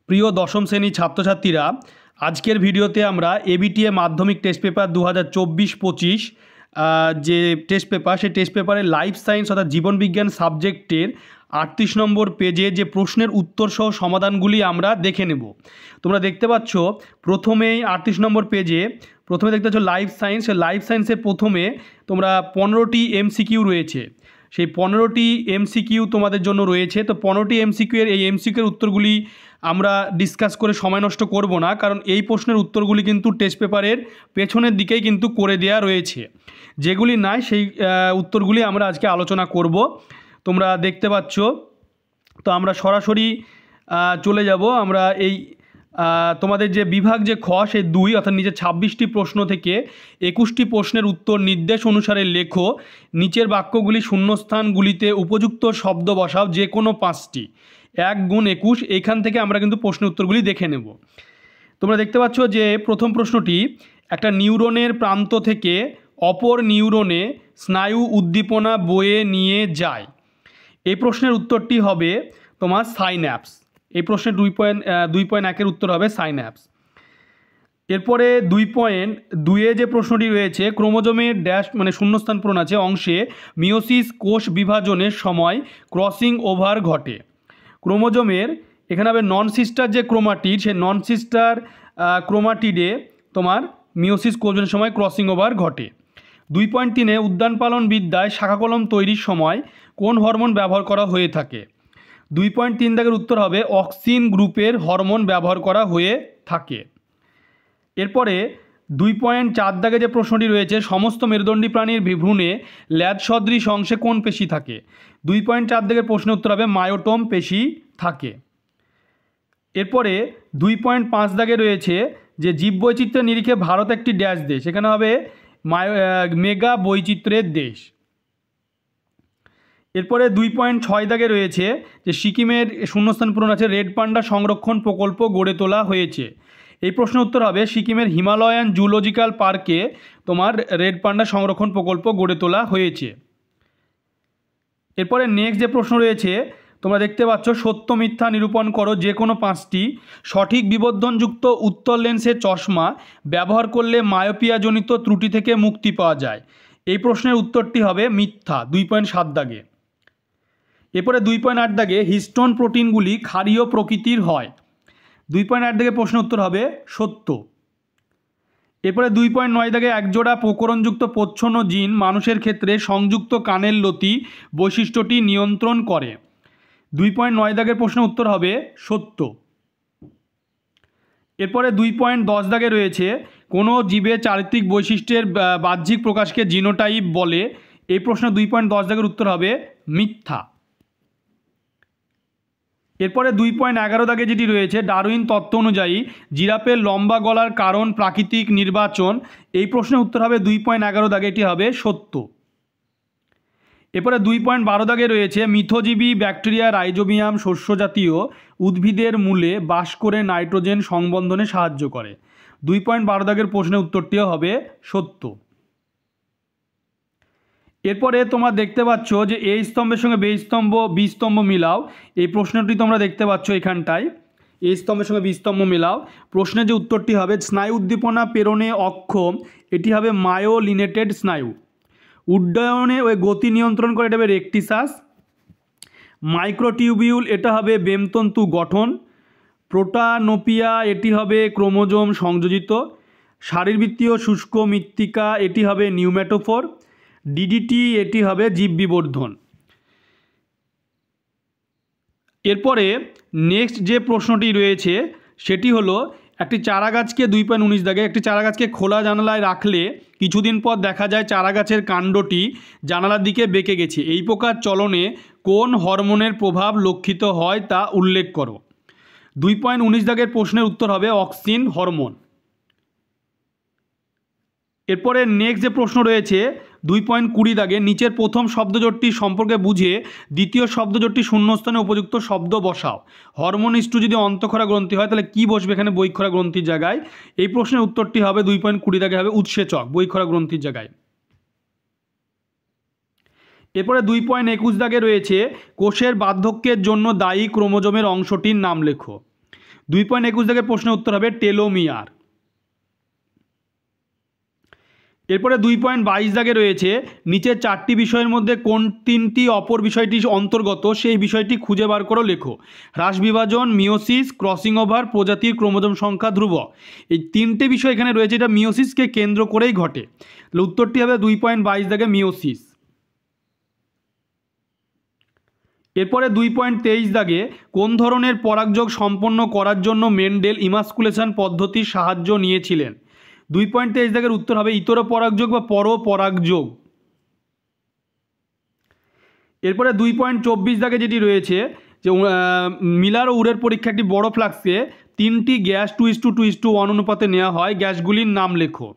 প্রিয় দশম শ্রেণীর ছাত্রছাত্রীরা, আজকের ভিডিওতে আমরা এবিটিএ মাধ্যমিক টেস্ট পেপার 2024-25 যে টেস্ট পেপার, সেই টেস্ট পেপারে লাইফ সায়েন্স অর্থাৎ জীবনবিজ্ঞান সাবজেক্টের 38 নম্বর পেজে যে প্রশ্নের উত্তর সহ সমাধানগুলি আমরা দেখে নেব। তোমরা দেখতে পাচ্ছ প্রথমেই 38 নম্বর পেজে প্রথমে দেখতে পাচ্ছ লাইফ সায়েন্স। লাইফ সায়েন্সের প্রথমে তোমরা 15টি এমসিকিউ রয়েছে। সেই 15টি এমসিকিউ তোমাদের জন্য রয়েছে। তো 15টি এমসিকিউ এর এই এমসিকিউর উত্তরগুলি আমরা ডিসকাস করে সময় নষ্ট করব না, কারণ এই প্রশ্নের উত্তরগুলি কিন্তু টেস্ট পেপারের পেছনের দিকেই কিন্তু করে দেওয়া রয়েছে। যেগুলি নাই সেই উত্তরগুলি আমরা আজকে আলোচনা করব। তোমরা দেখতে পাচ্ছ। তো আমরা সরাসরি চলে যাব। আমরা এই তোমাদের যে বিভাগ যে খ, সেই 2 অর্থাৎ নিচে 26টি প্রশ্ন থেকে 21টি প্রশ্নের উত্তর নির্দেশ অনুসারে লেখো। নিচের বাক্যগুলি শূন্যস্থানগুলিতে উপযুক্ত শব্দ বসাও, যে কোনো 5টি। 1 গুণ 21, এখান থেকে আমরা কিন্তু প্রশ্নের উত্তরগুলি দেখে নেব। তোমরা দেখতে পাচ্ছ যে প্রথম প্রশ্নটি, একটা নিউরনের প্রান্ত থেকে অপর নিউরনে স্নায়ু উদ্দীপনা বয়ে নিয়ে যায়। এই প্রশ্নের উত্তরটি হবে তোমার সাইন্যাপস। এই প্রশ্নের 2.1-এর উত্তর হবে সাইন্যাপস। এরপরে 2.2-এ যে প্রশ্নটি রয়েছে, ক্রোমোজোমের ড্যাশ মানে শূন্যস্থান পূরণ আছে অংশে মিওসিস কোষ বিভাজনের সময় ক্রসিং ওভার ঘটে। ক্রোমোজোমের এখানে হবে নন সিস্টার যে ক্রোমাটিড, সেই নন সিস্টার ক্রোমাটিডে তোমার মিওসিস কোষের সময় ক্রসিং ওভার ঘটে। 2.3-এ উদ্যান পালন বিদ্যায় শাখা কলম তৈরির সময় কোন হরমোন ব্যবহার করা হয়ে থাকে। 2.3 দাগের উত্তর হবে অক্সিন গ্রুপের হরমোন ব্যবহার করা হয়ে থাকে। এরপরে 2.4 দাগে যে প্রশ্নটি রয়েছে, সমস্ত মেরুদণ্ডী প্রাণীর ভ্রূণে ল্যাজ সদৃশ অংশে কোন পেশি থাকে। 2.4 দাগের প্রশ্নের উত্তর হবে মায়োটোম পেশি থাকে। এরপরে 2.5 দাগে রয়েছে যে জীববৈচিত্র্যের নিরিখে ভারত একটি ড্যাশ দেশ, এখানে হবে মেগা বৈচিত্র্যের দেশ। এরপরে 2.6 দাগে রয়েছে যে সিকিমের শূন্যস্থান পূরণ আছে রেড পান্ডা সংরক্ষণ প্রকল্প গড়ে তোলা হয়েছে। এই প্রশ্নের উত্তর হবে সিকিমের হিমালয়ান জুলজিক্যাল পার্কে তোমার রেড পান্ডা সংরক্ষণ প্রকল্প গড়ে তোলা হয়েছে। এরপরে নেক্সট যে প্রশ্ন রয়েছে, তোমরা দেখতে পাচ্ছ সত্য মিথ্যা নিরূপণ করো যে কোনো 5টি। সঠিক বিবর্ধনযুক্ত উত্তর লেন্সের চশমা ব্যবহার করলে মায়োপিয়াজনিত ত্রুটি থেকে মুক্তি পাওয়া যায়। এই প্রশ্নের উত্তরটি হবে মিথ্যা, 2.7 দাগে। এরপরে 2.8 দাগে হিস্টোন প্রোটিনগুলি ক্ষারীয় প্রকৃতির হয়। 2.8 দাগে প্রশ্নের উত্তর হবে সত্য। এরপরে 2.9 দাগে একজোড়া প্রকরণযুক্ত প্রচ্ছন্ন জিন মানুষের ক্ষেত্রে সংযুক্ত কানের লতি বৈশিষ্ট্যটি নিয়ন্ত্রণ করে। 2.9 দাগের প্রশ্নের উত্তর হবে সত্য। এরপরে 2.10 দাগে রয়েছে কোনো জীবের চারিত্রিক বৈশিষ্ট্যের বাহ্যিক প্রকাশকে জিনোটাইপ বলে। এই প্রশ্নের 2.10 দাগের উত্তর হবে মিথ্যা। এরপরে 2.11 দাগে যেটি রয়েছে, ডারউইন তত্ত্ব অনুযায়ী জিরাফের লম্বা গলার কারণ প্রাকৃতিক নির্বাচন। এই প্রশ্নের উত্তর হবে 2.11 দাগে, এটি হবে সত্য। এরপরে 2.12 দাগে রয়েছে মিথজীবী ব্যাকটেরিয়া রাইজোবিয়াম শস্য জাতীয় উদ্ভিদের মূলে বাস করে নাইট্রোজেন সংবন্ধনে সাহায্য করে। 2.12 দাগের প্রশ্নের উত্তরটিও হবে সত্য। এরপরে তোমরা দেখতে পাচ্ছ যে এই স্তম্ভের সঙ্গে বি স্তম্ভ মিলাও। এই প্রশ্নটি তোমরা দেখতে পাচ্ছ এখানটায়, এই স্তম্ভের সঙ্গে বি স্তম্ভ মিলাও। প্রশ্নের যে উত্তরটি হবে স্নায়ু উদ্দীপনা প্রেরণে অক্ষম, এটি হবে মায়োলিনেটেড স্নায়ু। উড্ডয়নে ওই গতি নিয়ন্ত্রণ করে, এটা হবে রেকটিসাস। মাইক্রোটিউবিউল, এটা হবে বেমতন্তু গঠন। প্রোটানোপিয়া, এটি হবে ক্রোমোজোম সংযোজিত। শারীরবৃত্তীয় শুষ্ক মৃত্তিকা, এটি হবে নিউম্যাটোফোর। ডিডিটি, এটি হবে জীব বিবর্ধন। এরপরে নেক্সট যে প্রশ্নটি রয়েছে সেটি হলো একটি চারা গাছকে 2.19 দাগে একটি চারা গাছকে খোলা জানালায় রাখলে কিছুদিন পর দেখা যায় চারা গাছের কাণ্ডটি জানালার দিকে বেঁকে গেছে। এই প্রকার চলনে কোন হরমোনের প্রভাব লক্ষিত হয় তা উল্লেখ করো। 2.19 দাগের প্রশ্নের উত্তর হবে অক্সিন হরমোন। এরপরে নেক্সট যে প্রশ্ন রয়েছে 2.20 দাগে নিচের প্রথম শব্দজোটটি সম্পর্কে বুঝে দ্বিতীয় শব্দজোটটি শূন্যস্থানে উপযুক্ত শব্দ বসাও। হরমোন ইস্টু যদি অন্তঃক্ষরা গ্রন্থি হয় তাহলে কি বসবে এখানে বহিঃক্ষরা গ্রন্থির জায়গায়। এই প্রশ্নের উত্তরটি হবে 2.20 দাগে হবে উৎসেচক, বহিঃক্ষরা গ্রন্থির জায়গায়। এরপরে 2.21 দাগে রয়েছে কোষের বার্ধক্যের জন্য দায়ী ক্রোমোজোমের অংশটির নাম লেখো। 2.21 দাগের প্রশ্নের উত্তর হবে টেলোমিয়ার। এরপরে 2.22 দাগে রয়েছে নিচের 4টি বিষয়ের মধ্যে কোন 3টি অপর বিষয়টি অন্তর্গত সেই বিষয়টি খুঁজে বার করো লেখো। হ্রাস বিভাজন, মিওসিস, ক্রসিং ওভার, প্রজাতির ক্রোমোজোম সংখ্যা ধ্রুবক। এই 3টে বিষয় এখানে রয়েছে, এটা মিওসিসকে কেন্দ্র করেই ঘটে। তাহলে উত্তরটি হবে 2.22 দাগে মিওসিস। এরপরে 2.23 দাগে কোন ধরনের পরাগযোগ সম্পন্ন করার জন্য মেন্ডেল ইমাস্কুলেশন পদ্ধতির সাহায্য নিয়েছিলেন। 2.23 দাগের উত্তর হবে ইতর পরাগযোগ বা পরপরাগযোগ। এরপরে 2.24 দাগে যেটি রয়েছে যে মিলার ও উডের পরীক্ষা একটি বড় ফ্লাক্সে 3টি গ্যাস 2:2:1 অনুপাতে নেওয়া হয়, গ্যাসগুলির নাম লেখো।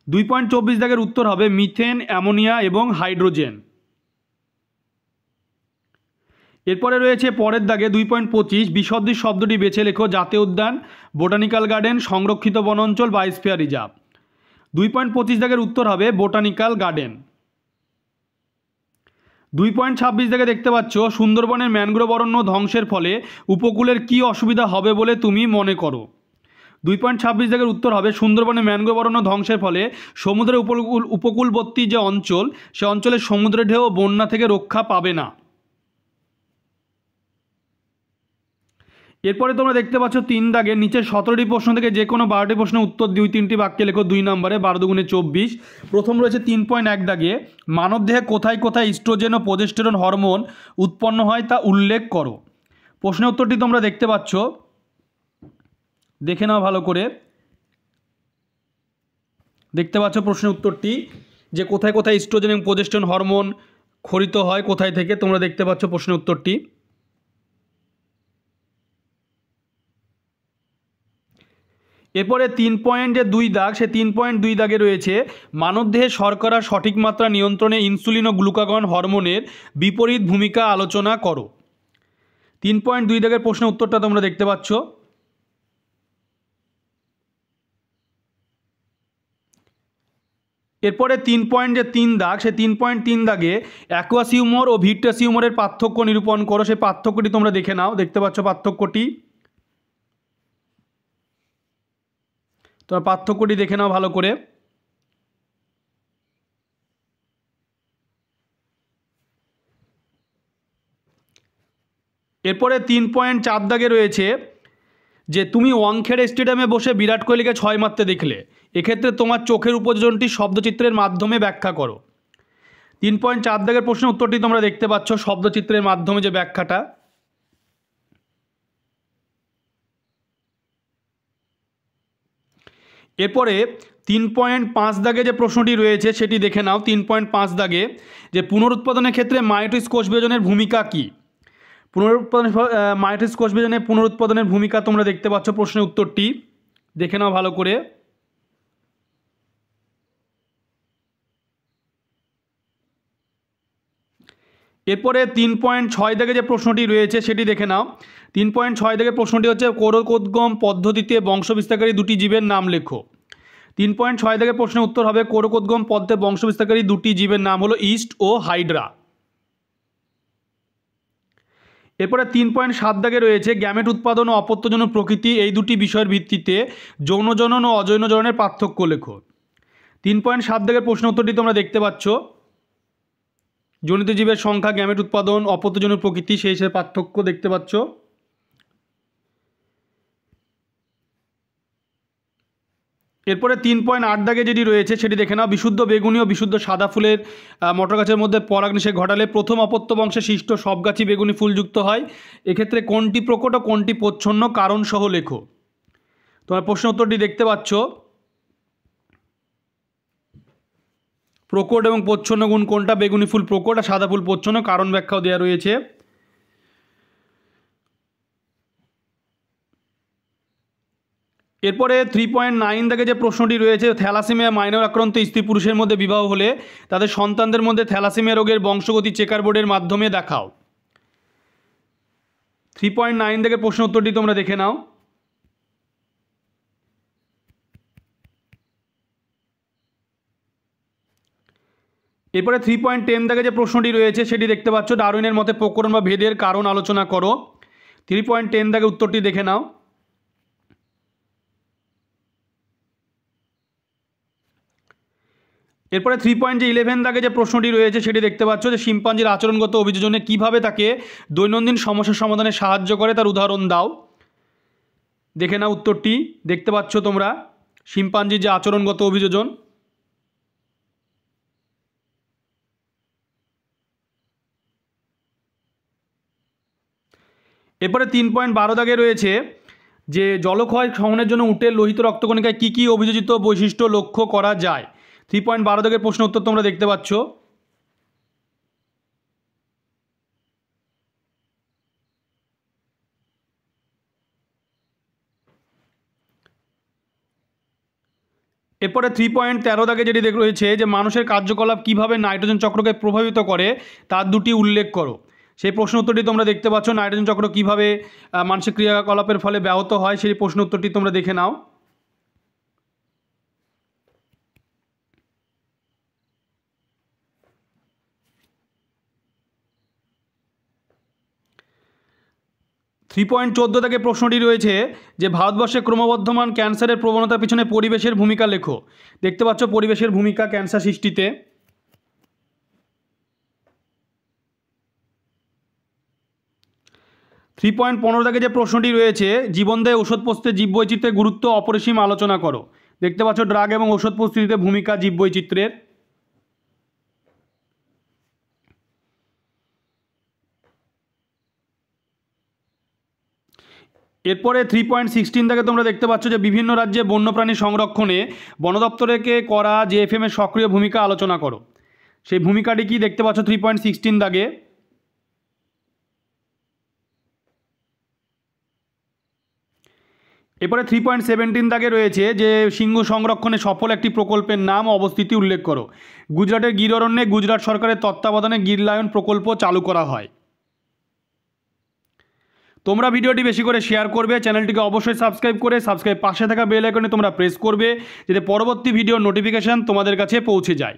2.24 দাগের উত্তর হবে মিথেন, অ্যামোনিয়া এবং হাইড্রোজেন। এরপরে রয়েছে পরের দাগে 2.25 বিসদৃশ শব্দটি বেছে লেখো। জাতীয় উদ্যান, বোটানিক্যাল গার্ডেন, সংরক্ষিত বনাঞ্চল, বায়োস্ফিয়ার রিজার্ভ। 2.25 দাগের উত্তর হবে বোটানিক্যাল গার্ডেন। 2.26 দাগে দেখতে পাচ্ছ সুন্দরবনের ম্যানগ্রোভ অরণ্য ধ্বংসের ফলে উপকূলের কি অসুবিধা হবে বলে তুমি মনে করো। 2.26 দাগের উত্তর হবে সুন্দরবনের ম্যানগ্রোভ অরণ্য ধ্বংসের ফলে সমুদ্রের উপকূলবর্তী যে অঞ্চল সে অঞ্চলে সমুদ্রের ঢেউ বন্যা থেকে রক্ষা পাবে না। এরপরে তোমরা দেখতে পাচ্ছ 3 দাগের নিচে 17টি প্রশ্ন থেকে যে কোনো 12টি প্রশ্নের উত্তর 2-3টি বাক্যে লেখো 2 নম্বরে। 12 দুগুণে 24। প্রথম রয়েছে 3.1 দাগে মানবদেহে কোথায় কোথায় ইস্ট্রোজেন ও প্রোজেস্টেরন হরমোন উৎপন্ন হয় তা উল্লেখ করো। প্রশ্নের উত্তরটি তোমরা দেখতে পাচ্ছ, দেখে নাও ভালো করে। দেখতে পাচ্ছ প্রশ্নের উত্তরটি যে কোথায় কোথায় ইস্ট্রোজেন এবং প্রোজেস্টেরন হরমোন ক্ষরিত হয়, কোথায় থেকে তোমরা দেখতে পাচ্ছ প্রশ্নের উত্তরটি। এরপরে 3.2 দাগ, সে 3.2 দাগে রয়েছে মানবদেহে শর্করা সঠিক মাত্রা নিয়ন্ত্রণে ইনসুলিন ও গ্লুকাগন হরমোনের বিপরীত ভূমিকা আলোচনা করো। 3.2 দাগের প্রশ্নের উত্তরটা তোমরা দেখতে পাচ্ছ। এরপরে 3.3 দাগ, সে 3.3 দাগে অ্যাকুয়াস হিউমার ও ভিট্রাস হিউমারের পার্থক্য নিরূপণ করো। সেই পার্থক্যটি তোমরা দেখে নাও। দেখতে পাচ্ছ পার্থক্যটি, তোমরা পার্থক্যটি দেখে নাও ভালো করে। এরপরে 3.4 দাগে রয়েছে যে তুমি ওয়াংখেড়ে স্টেডিয়ামে বসে বিরাট কোহলিকে 6 মারতে দেখলে, এক্ষেত্রে তোমার চোখের উপযোজনটি শব্দচিত্রের মাধ্যমে ব্যাখ্যা করো। 3.4 দাগের প্রশ্নের উত্তরটি তোমরা দেখতে পাচ্ছ শব্দচিত্রের মাধ্যমে যে ব্যাখ্যাটা। এরপরে 3.5 দাগে যে প্রশ্নটি রয়েছে সেটি দেখে নাও। 3.5 দাগে যে পুনরুৎপাদনের ক্ষেত্রে মায়োটিস কোষ বিভাজনের ভূমিকা কী। মায়োটিস কোষ বিভাজনের পুনরুৎপাদনের ভূমিকা তোমরা দেখতে পাচ্ছ প্রশ্নের উত্তরটি, দেখে নাও ভালো করে। এরপরে 3.6 দাগে যে প্রশ্নটি রয়েছে সেটি দেখে নাও। 3.6 দাগে প্রশ্নটি হচ্ছে কোরকোদ্গম পদ্ধতিতে বংশবিস্তারকারী দুটি জীবের নাম লেখো। 3.6 দাগের প্রশ্নের উত্তর হবে কোরকোদ্গম পদ্ধতিতে বংশবিস্তারকারী দুটি জীবের নাম হলো ইস্ট ও হাইড্রা। এরপরে 3.7 দাগে রয়েছে গ্যামেট উৎপাদন ও অপত্যজনক প্রকৃতি, এই দুটি বিষয়ের ভিত্তিতে যৌনজনন ও অযৌনজননের পার্থক্য লেখো। 3.7 দাগের প্রশ্ন উত্তরটি তোমরা দেখতে পাচ্ছ জনিত জীবের সংখ্যা, গ্যামেট উৎপাদন, অপত্যজনক প্রকৃতি, সেই হিসেবে পার্থক্য দেখতে পাচ্ছ। এরপরে 3.8 দাগে যেটি রয়েছে সেটি দেখে নাও। বিশুদ্ধ বেগুনি ও বিশুদ্ধ সাদা ফুলের মটর গাছের মধ্যে পরাগনিষেক ঘটালে প্রথম অপত্য বংশে সৃষ্ট সব গাছই বেগুনি ফুলযুক্ত হয়, এক্ষেত্রে কোনটি প্রকট ও কোনটি প্রচ্ছন্ন কারণ সহ লেখো। তোমার প্রশ্ন উত্তরটি দেখতে পাচ্ছ। প্রকট এবং প্রচ্ছন্ন গুণ কোনটা, বেগুনি ফুল প্রকট আর সাদা ফুল প্রচ্ছন্ন, কারণ ব্যাখ্যাও দেওয়া রয়েছে। এরপরে 3.9 দাগে যে প্রশ্নটি রয়েছে থ্যালাসেমিয়া মাইনর আক্রান্ত স্ত্রী পুরুষের মধ্যে বিবাহ হলে তাদের সন্তানদের মধ্যে থ্যালাসেমিয়া রোগের বংশগতি চেকার বোর্ডের মাধ্যমে দেখাও। 3.9 দাগে প্রশ্ন উত্তরটি তোমরা দেখে নাও। এরপরে 3.10 দাগে যে প্রশ্নটি রয়েছে সেটি দেখতে পাচ্ছ ডারউইনের মতে প্রকরণ বা ভেদের কারণ আলোচনা করো। 3.10 দাগে উত্তরটি দেখে নাও। এরপরে 3.11 দাগে যে প্রশ্নটি রয়েছে সেটি দেখতে পাচ্ছ যে শিম্পাঞ্জির আচরণগত অভিযোজনে কিভাবে তাকে দৈনন্দিন সমস্যা সমাধানে সাহায্য করে তার উদাহরণ দাও। দেখে নাও উত্তরটি, দেখতে পাচ্ছ তোমরা শিম্পাঞ্জির যে আচরণগত অভিযোজন। এরপরে 3.12 দাগে রয়েছে যে জলক্ষয় সহনের জন্য উটের লোহিত রক্তকণিকায় কী কী অভিযোজিত বৈশিষ্ট্য লক্ষ্য করা যায়। 3.12 দাগের প্রশ্ন উত্তর তোমরা দেখতে পাচ্ছ। এরপরে 3.13 দাগে যেটি রয়েছে যে মানুষের কার্যকলাপ কিভাবে নাইট্রোজেন চক্রকে প্রভাবিত করে তার দুটি উল্লেখ করো। সেই প্রশ্ন উত্তরটি তোমরা দেখতে পাচ্ছ, নাইট্রোজেন চক্র কিভাবে মানুষের ক্রিয়াকলাপের ফলে ব্যাহত হয় সেই প্রশ্ন উত্তরটি তোমরা দেখে নাও। থ্রি 3.14 থেকে প্রশ্নটি রয়েছে যে ভারতবর্ষে ক্রমবর্ধমান ক্যান্সারের প্রবণতার পিছনে পরিবেশের ভূমিকা লেখো। দেখতে পাচ্ছ পরিবেশের ভূমিকা ক্যান্সার সৃষ্টিতে। থ্রি 3.15 থেকে যে প্রশ্নটি রয়েছে জীবনদায়ী ওষুধ প্রস্তুতে জীববৈচিত্র্যের গুরুত্ব অপরিসীম আলোচনা করো। দেখতে পাচ্ছ ড্রাগ এবং ওষুধ প্রস্তুতিতে ভূমিকা জীববৈচিত্র্যের। এরপরে 3.16 থেকে তোমরা দেখতে পাচ্ছ যে বিভিন্ন রাজ্যে বন্যপ্রাণী সংরক্ষণে বন দপ্তরকে করা জেএফএম এর সক্রিয় ভূমিকা আলোচনা করো। সেই ভূমিকাটি কি দেখতে পাচ্ছ 3.16 দাগে। এরপরে 3.17 দাগে রয়েছে যে সিংহ সংরক্ষণে সফল একটি প্রকল্পের নাম ও অবস্থিতি উল্লেখ করো। গুজরাটের গির অরণ্যে গুজরাট সরকারের তত্ত্বাবধানে গির লায়ন প্রকল্প চালু করা হয়। তোমরা ভিডিওটি বেশি করে শেয়ার করবে, চ্যানেলটিকে অবশ্যই সাবস্ক্রাইব করে পাশে থাকা বেল আইকনে তোমরা প্রেস করবে যাতে পরবর্তী ভিডিওর নোটিফিকেশান তোমাদের কাছে পৌঁছে যায়।